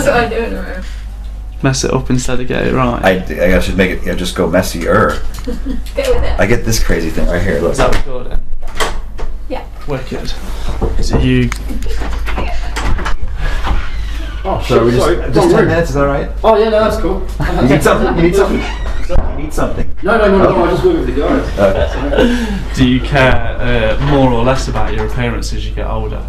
That's what I'm doing tomorrow. Mess it up instead of get it right. I should make it, just go messier. Go with it. I get this crazy thing right here, look. Is that recording? Yeah. Wicked. Is it you? Oh, So we just 10 minutes, is that right? Oh yeah, no, that's cool. You need something? You need something? You need something. No, I just work with the guys. Okay. Do you care more or less about your appearance as you get older?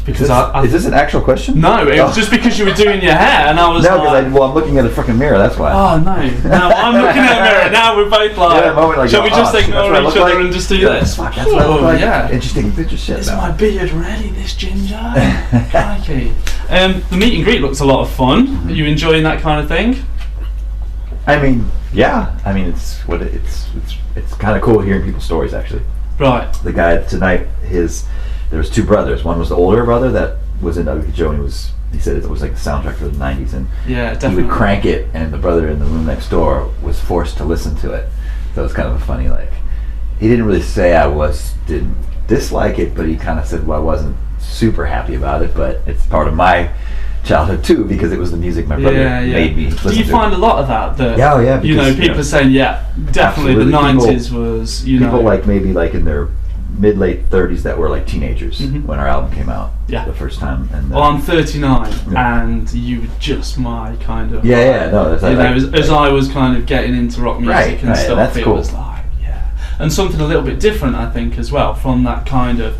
Because Is this an actual question? No, it was just because you were doing your hair, and I was No, like, because I'm looking at a fucking mirror, that's why. oh no, I'm looking at a mirror, now we're both like, Yeah, a moment like, shall we just oh, ignore that's what I each look other like? and just do Yeah, this? fuck, that's what I look like. Yeah. And just taking picture shit Is now. my beard ready, this ginger? Crikey. The meet and greet looks a lot of fun. Mm-hmm. Are you enjoying that kind of thing? I mean, yeah. I mean, it's kind of cool hearing people's stories, actually. Right. The guy tonight, there was two brothers. One was the older brother that was in WPJO, and he said it was like the soundtrack for the 90s, and Yeah, he definitely. would crank it, and the brother in the room next door was forced to listen to it. So it was kind of a funny, like, he didn't really say didn't dislike it, but he kind of said, well, I wasn't super happy about it, but it's part of my childhood too, because it was the music my brother made me listen to. Do you find a lot of that? Yeah, yeah. You know, people are saying, yeah, definitely the absolutely. 90s was, you know. People like maybe like in their mid-late 30s that were like teenagers when our album came out the first time. And well, I'm 39, and you were just my kind of... no, that's you know, as I was kind of getting into rock music and stuff, that's it cool. was like, yeah. And something a little bit different, I think, as well, from that kind of,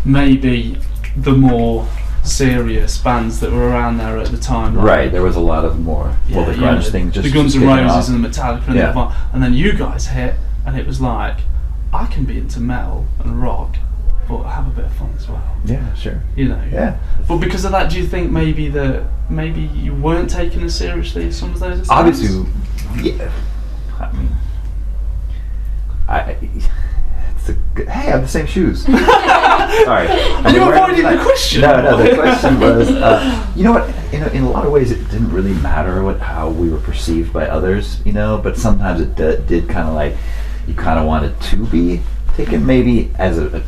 maybe the more serious bands that were around there at the time. Like, right, there was a lot of more, the grunge thing. Just the Guns N' taking Roses off. and the Metallica and the and then you guys hit, and it was like, I can be into metal and rock, but have a bit of fun as well. Yeah, sure. You know. Yeah. But because of that, do you think maybe you weren't taken as seriously as some of those? Obviously, yeah. I mean, it's a good. Hey, I have the same shoes. Sorry. Are you avoiding the question? No. The question was, you know what? In a lot of ways, it didn't really matter how we were perceived by others, you know. But sometimes it did kind of like, you kind of wanted to be taken maybe as a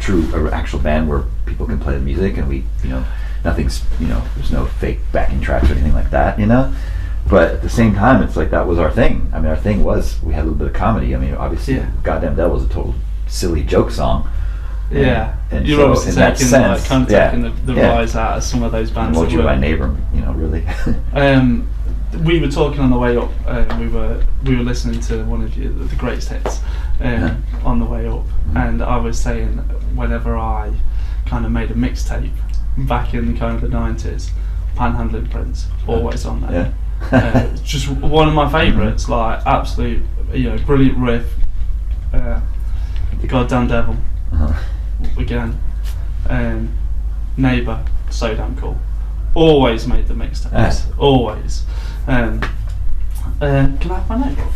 actual band where people can play the music, and we, you know, nothing's, you know, there's no fake backing tracks or anything like that, you know. But at the same time, it's like that was our thing. I mean, our thing was we had a little bit of comedy. I mean, obviously, Goddamn Devil's a total silly joke song. And you're so obviously taking the rise out of some of those bands. Won't You, My Neighbor, you know, really. We were talking on the way up. We were listening to one of the greatest hits on the way up, and I was saying whenever I kind of made a mixtape back in kind of the 90s, Panhandling Prince always on there. Just one of my favourites, like absolute, you know, brilliant riff. The Goddamn Devil again. Neighbour, so damn cool. Always made the mixtapes. Always. Can I have my notebook?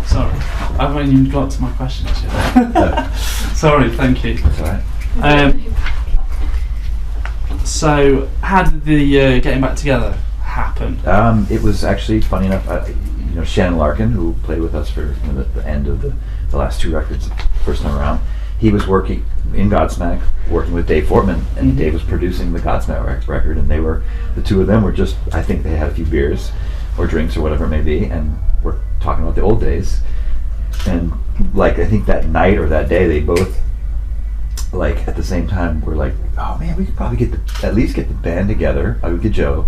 Sorry, I haven't even got to my questions yet. Sorry, thank you. That's alright. So, how did the getting back together happen? It was actually funny enough. You know, Shannon Larkin, who played with us for the end of the last two records, first time around. He was working in Godsmack, working with Dave Fortman, and Dave was producing the Godsmack record, and the two of them were just, I think they had a few beers or drinks or whatever it may be, and we're talking about the old days. And like, I think that night or that day, they both, like, at the same time were like, oh man, we could probably at least get the band together, I would get Joe,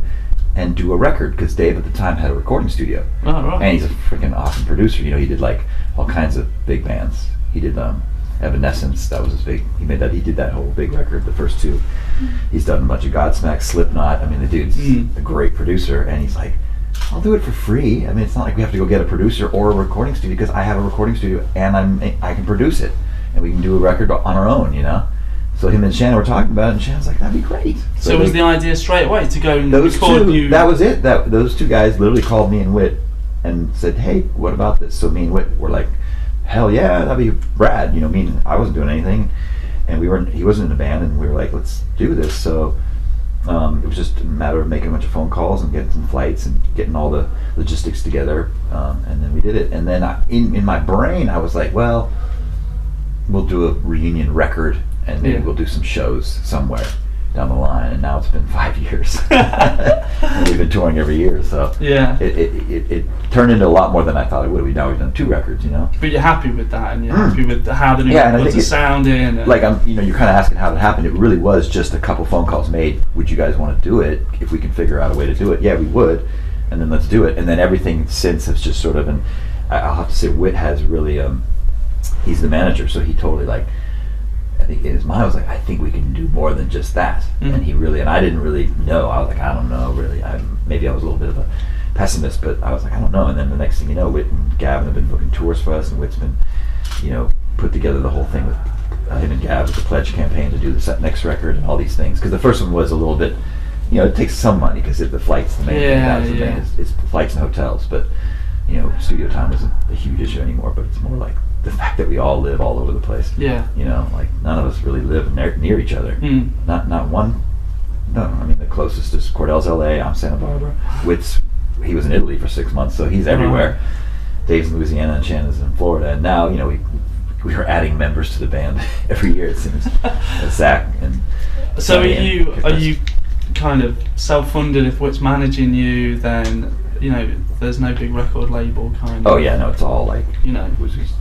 and do a record, because Dave at the time had a recording studio. Oh, right. And he's a freaking awesome producer. You know, he did like all kinds of big bands. He did Evanescence, that was his big, he did that whole big record, the first two. He's done a bunch of Godsmack, Slipknot. I mean, the dude's a great producer, and he's like, I'll do it for free. I mean, it's not like we have to go get a producer or a recording studio, because I have a recording studio and I can produce it, and we can do a record on our own, you know. So him and Shannon were talking about it, and Shannon's like, that'd be great. So was the idea straight away to go and record new... That was it. Those two guys literally called me and Whit and said, hey, what about this? So me and Whit were like, hell yeah, that'd be rad. You know, I wasn't doing anything, and he wasn't in a band, and we were like, let's do this. So it was just a matter of making a bunch of phone calls and getting some flights and getting all the logistics together, and then we did it. And then in my brain, I was like, well, we'll do a reunion record, and maybe we'll do some shows somewhere down the line. And now it's been 5 years. And we've touring every year, so Yeah. it turned into a lot more than I thought it would. Now we've done 2 records, you know. But you're happy with that, and you're happy with how the new Yeah, and I records think are sounding. And Like you're kind of asking how it happened. It really was just a couple phone calls made. Would you guys want to do it? If we can figure out a way to do it, yeah, we would. And then let's do it. And then everything since has just sort of, and I'll have to say, Whit has really, he's the manager, so he totally like, I think in his mind was like, I think we can do more than just that. And he really, and I didn't really know. I was like, I don't know really. Maybe I was a little bit of a pessimist, but I was like, I don't know. And then the next thing you know, Whit and Gavin have been booking tours for us, and Whit's been, you know, put together the whole thing with him and Gav with the pledge campaign to do the next record and all these things. Because the first one was a little bit, you know, it takes some money because the flights, the main thing, that's the thing, it's flights and hotels. But you know, studio time isn't a huge issue anymore. But it's more like the fact that we all live all over the place. Yeah. You know, like none of us really live near each other. Not one. No, I mean the closest is Cordell's L.A. I'm Santa Barbara. Whit's, he was in Italy for 6 months, so he's everywhere. Dave's in Louisiana and Shannon's in Florida, and now you know we are adding members to the band every year. It seems. Zach and. So are you kind of self-funded? If Whit's managing you, then you know there's no big record label kind of. Oh yeah, no, it's all like, you know,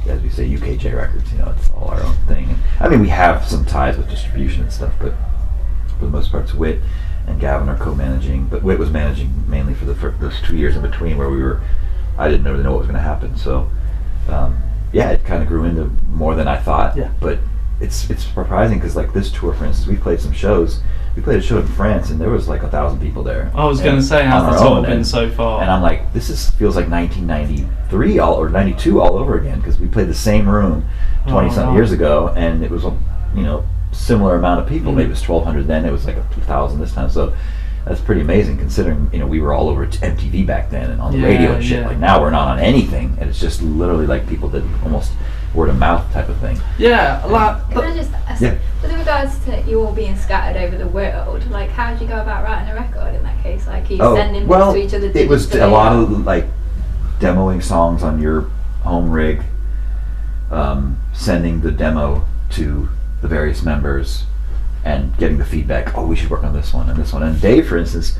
as we say, UKJ Records. You know, it's all our own thing. And, I mean, we have some ties with distribution and stuff, but for the most part, it's Whit and Gavin are co-managing. But Whit was managing mainly for those 2 years in between where I didn't really know what was going to happen. So yeah, it kind of grew into more than I thought. Yeah. But it's surprising because like this tour, for instance, we played some shows. We played a show in France, and there was like 1,000 people there. I was going to say, how's the tour been so far? And I'm like, this feels like 1993 or 92 all over again, because we played the same room 20-something years ago, and it was, you know, similar amount of people. Maybe it was 1,200 then. It was like 2,000 this time. So that's pretty amazing, considering, you know, we were all over MTV back then and on the radio and shit. Like now we're not on anything, and it's just literally like people that almost word of mouth type of thing. Yeah, a lot. Can I just ask, with regards to you all being scattered over the world, like how did you go about writing a record in that case? Like, are you sending bits to each other? It was a lot of like demoing songs on your home rig, sending the demo to the various members, and getting the feedback. Oh, we should work on this one and this one. And Dave, for instance,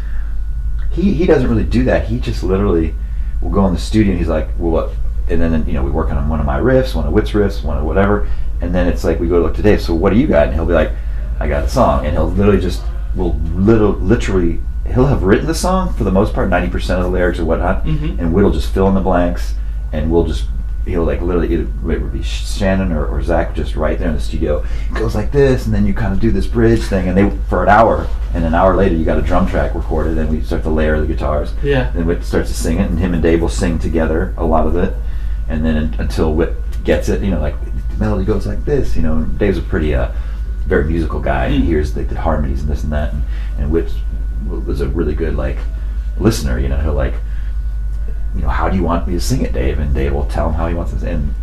he doesn't really do that. He just literally will go in the studio and he's like, well, what? And then, you know, we work on one of my riffs, one of Whit's riffs, one of whatever, and then it's like we go to look to Dave, so what do you got? And he'll be like, I got a song, and he'll literally literally he'll have written the song for the most part, 90% of the lyrics or whatnot, and Whit'll just fill in the blanks, and he'll like literally, it would be Shannon or Zach just right there in the studio. It goes like this, and then you kind of do this bridge thing, and for an hour, and an hour later you got a drum track recorded, and we start to layer the guitars. Yeah. Then Whit starts to sing it, and him and Dave will sing together a lot of it, and then until Whit gets it, you know, like the melody goes like this, you know. And Dave's a pretty very musical guy, and he hears the harmonies and this and that, and Whit was a really good like listener, you know. He'll like, you know, how do you want me to sing it, Dave? And Dave will tell him how he wants to sing. And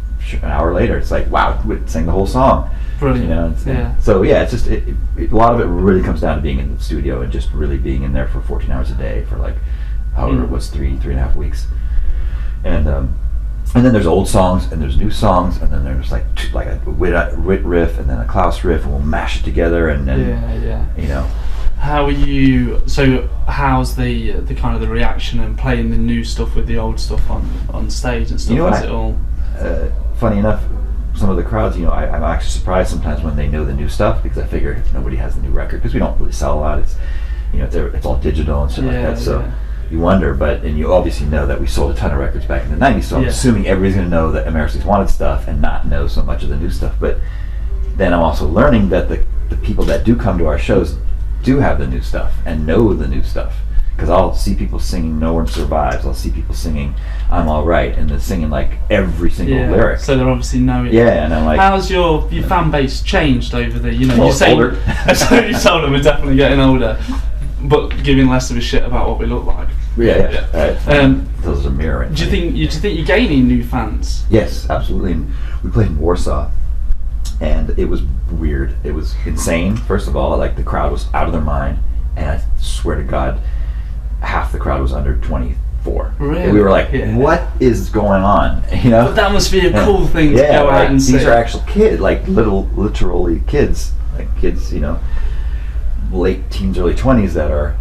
an hour later, it's like, wow, Whit sang the whole song. Brilliant. You know, so yeah, it's just a lot of it really comes down to being in the studio and just really being in there for 14 hours a day for like however it was, 3.5 weeks. And then there's old songs and there's new songs, and then there's like a Whit riff and then a Klaus riff, and we'll mash it together, and then you know. How's the kind of the reaction and playing the new stuff with the old stuff on stage and stuff? You know, is it all? Funny enough, some of the crowds, you know, I'm actually surprised sometimes when they know the new stuff, because I figure nobody has the new record because we don't really sell a lot. It's, you know, it's all digital and shit like that. So you wonder, and you obviously know that we sold a ton of records back in the 90s. So I'm assuming everybody's going to know that America's Wanted stuff and not know so much of the new stuff. But then I'm also learning that the people that do come to our shows do have the new stuff and know the new stuff, because I'll see people singing No One Survives, I'll see people singing I'm All Right, and they're singing like every single lyric, so they're obviously know it. And I'm like, how's your fan base changed over the, you know, well, you say older. So you told them we're definitely getting older, but giving less of a shit about what we look like. Right. Those are mirroring. Do you think you're gaining new fans? Yes, absolutely. And we played in Warsaw, and it was weird. It was insane. First of all, like the crowd was out of their mind, and I swear to God, half the crowd was under 24. Really? And we were like, what is going on? You know? But that must be a cool thing to go out and see. These are actual kids, like literally kids, like kids, you know, late teens, early 20s that are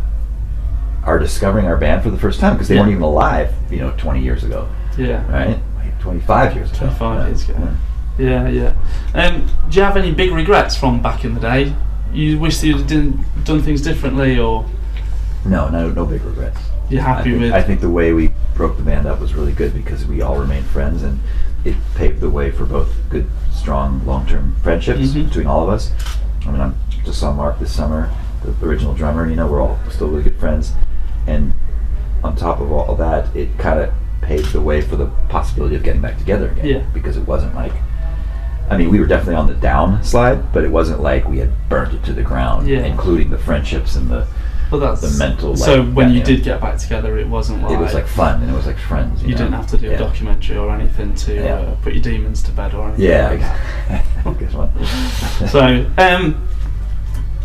are discovering our band for the first time because they weren't even alive, 20 years ago. Yeah. Right? Like 25 years ago. 25 years ago. Yeah. Do you have any big regrets from back in the day? You wish that you'd done things differently, or? No big regrets. You're happy with? I think the way we broke the band up was really good because we all remained friends, and it paved the way for both good, strong, long-term friendships between all of us. I mean, I just saw Mark this summer, the original drummer. We're all still really good friends, and on top of all of that, it kind of paved the way for the possibility of getting back together again. Yeah. Because it wasn't like, we were definitely on the down slide, but it wasn't like we had burnt it to the ground, including the friendships and the mental. So when you did get back together, it wasn't like... It was like fun, and it was like friends. You didn't have to do a documentary or anything to put your demons to bed or anything. Yeah, I guess one. So,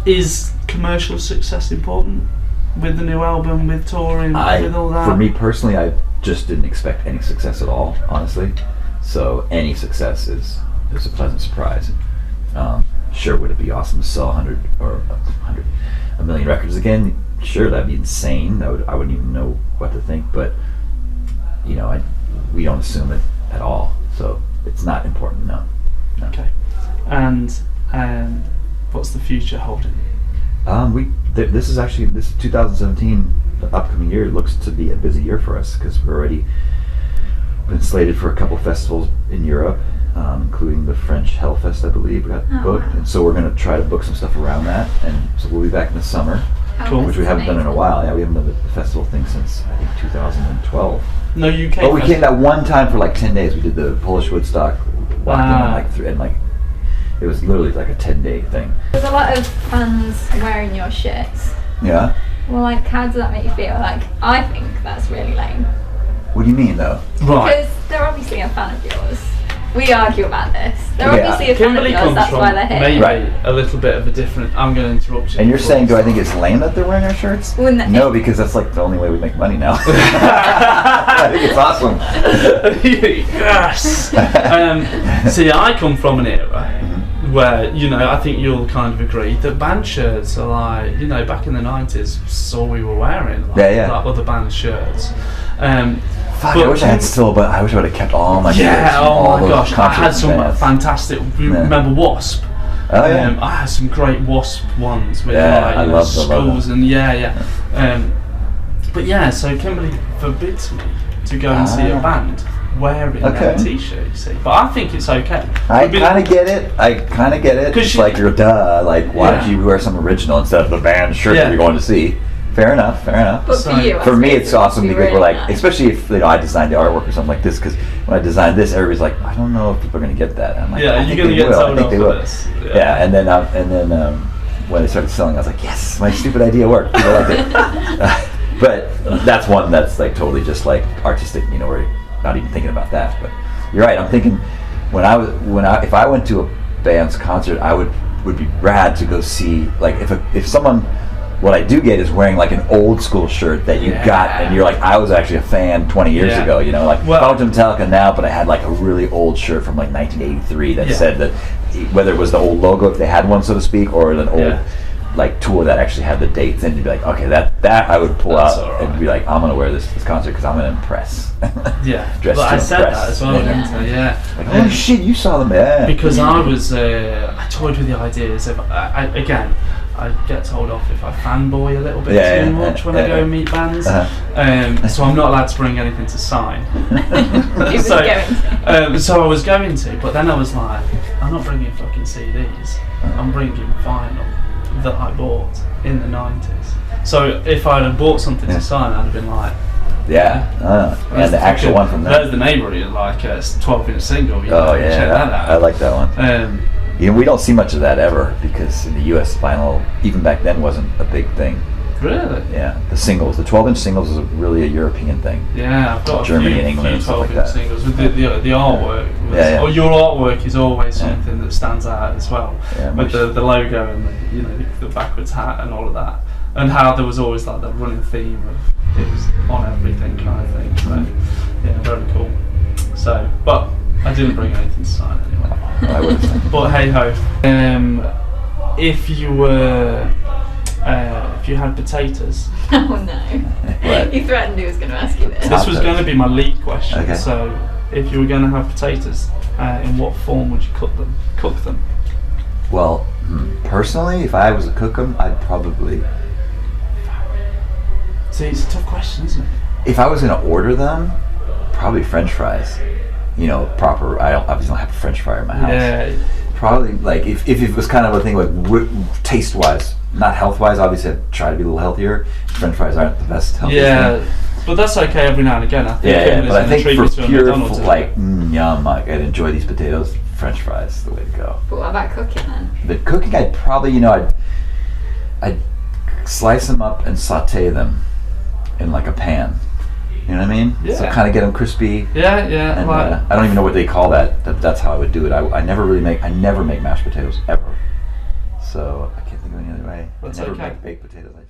is commercial success important with the new album, with touring, with all that? For me personally, I just didn't expect any success at all, honestly. So any success is a pleasant surprise. Sure, would it be awesome to sell 1 million records again? Sure, that'd be insane. I wouldn't even know what to think. But we don't assume it at all. So it's not important. No. Okay. And what's the future holding? This is 2017. The upcoming year looks to be a busy year for us because we're already been slated for a couple festivals in Europe, including the French Hellfest, I believe, we got booked. And so we're going to try to book some stuff around that. And so we'll be back in the summer, which we haven't done in a while. Yeah, we haven't done the festival thing since, I think, 2012. No UK. But we came that one time for like 10 days. We did the Polish Woodstock, it was literally like a 10-day thing. There's a lot of fans wearing your shirts. Yeah? Well, how does that make you feel? I think that's really lame. What do you mean, though? Right. Because they're obviously a fan of yours. We argue about this. They're obviously a fan of yours, that's why they're here. Maybe a little bit of a different... I'm going to interrupt you. And you're saying, do I think it's lame that they're wearing our shirts? No, because that's like the only way we make money now. I think it's awesome. Yes! See, I come from an era where, I think you'll kind of agree that band shirts are like, back in the 90s, that's all we were wearing. Like other band shirts. I wish I had still, but I wish I would have kept all my shirts. Yeah, oh my gosh, I had some fantastic. Remember Wasp? Oh yeah. I had some great Wasp ones with I love skulls and but yeah, so Kimberly forbids me to go and see a band wearing that T-shirt. You see, but I think it's okay. I kind of get it. It's like you're why don't you wear some original instead of the band shirt that you're going to see? Fair enough. But for me, it's awesome because we're like, especially if I designed the artwork or something like this. Because when I designed this, everybody's like, I don't know if people are going to get that. I'm like, you're going to get told off for this. Yeah, and then when they started selling, I was like, yes, my stupid idea worked. People liked it. But that's one that's like totally just like artistic. Where you're not even thinking about that. But you're right. I'm thinking if I went to a band's concert, I would be rad to go see if someone. What I do get is wearing like an old school shirt that you got, and you're like, I was actually a fan 20 years ago. I went to Metallica now, but I had like a really old shirt from like 1983 that said that whether it was the old logo, if they had one, so to speak, or an old like tour that actually had the dates, and you'd be like, okay, that I would pull out and be like, I'm gonna wear this concert because I'm gonna impress. But I said that as well, didn't I? Yeah. Like, oh shit, you saw them, Because I was, I toyed with the ideas of, I get told off if I fanboy a little bit too much when I go and meet bands. So I'm not allowed to bring anything to sign. So I was going to, but then I was like, I'm not bringing fucking CDs. I'm bringing vinyl that I bought in the 90s. So if I'd have bought something to sign, I'd have been like, and the actual one from There's the Neighbourhood, like a 12-inch single. Check that out. I like that one. We don't see much of that ever because in the U.S. vinyl, even back then, wasn't a big thing. Really? Yeah, the 12-inch singles is really a European thing. Yeah, I've got Germany a few, and England and stuff like that. singles. With the artwork, or your artwork is always something that stands out as well. With the logo and the backwards hat and all of that, and how there was always like the running theme of it was on everything kind of thing. So yeah, very cool. So, but I didn't bring anything to sign anyway. I would have. But hey ho. If you were if you had potatoes. Oh no. What? You threatened he was going to ask you this. This was going to be my lead question. Okay. So, if you were going to have potatoes, in what form would you cook them? Well, personally, if I was to cook them, I'd probably... See, it's a tough question, isn't it? If I was going to order them, probably French fries. You know, proper. I obviously don't have a French fryer in my house. Yeah. Probably like if it was kind of a thing like taste wise, not health wise. Obviously, I'd try to be a little healthier. French fries aren't the best healthiest thing. But that's okay every now and again. I think. Yeah, but I think for pure like yum, like I'd enjoy these potatoes. French fries is the way to go. But what about cooking then? The cooking, I'd probably I'd slice them up and saute them in like a pan. You know what I mean? Yeah. So kind of get them crispy. Yeah. And Like, I don't even know what they call that. That's how I would do it. I never make mashed potatoes ever. So I can't think of any other way. That's I never okay. make baked potatoes.